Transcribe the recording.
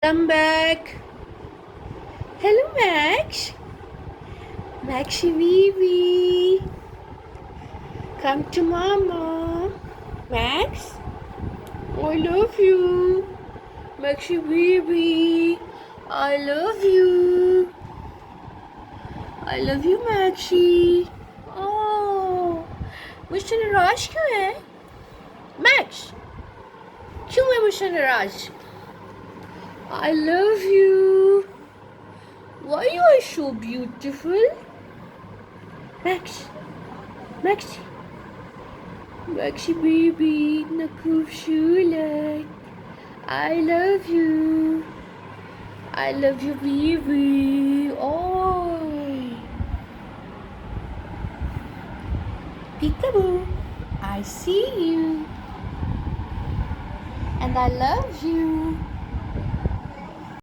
Come back. Hello, Max. Maxie Vivi. Come to Mama. Max, I love you. Maxie Vivi. I love you. I love you, Maxie. Oh, मुझसे नाराज क्यों है? Max, क्यों है मुझसे नाराज? I love you. Why you are so beautiful? Max, Maxie. Maxie baby, nakusulat. I love you. I love you, baby. Oh, peekaboo. I see you. And I love you.